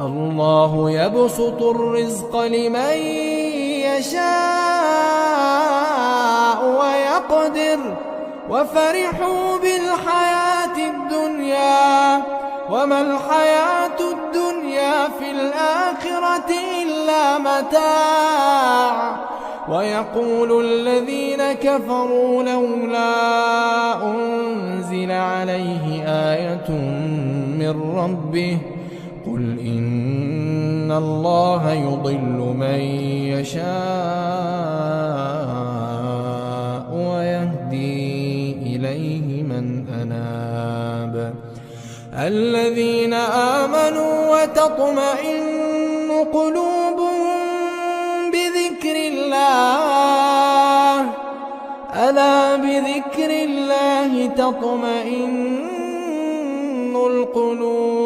الله يبسط الرزق لمن يشاء ويقدر وفرحوا بالحياة الدنيا وما الحياة الدنيا في الآخرة إلا متاع ويقول الذين كفروا لولا أنزل عليه آية من ربه قل إن الله يضل من يشاء ويهدي إليه من أناب الذين آمنوا وتطمئن قلوبهم بذكر الله ألا بذكر الله تطمئن القلوب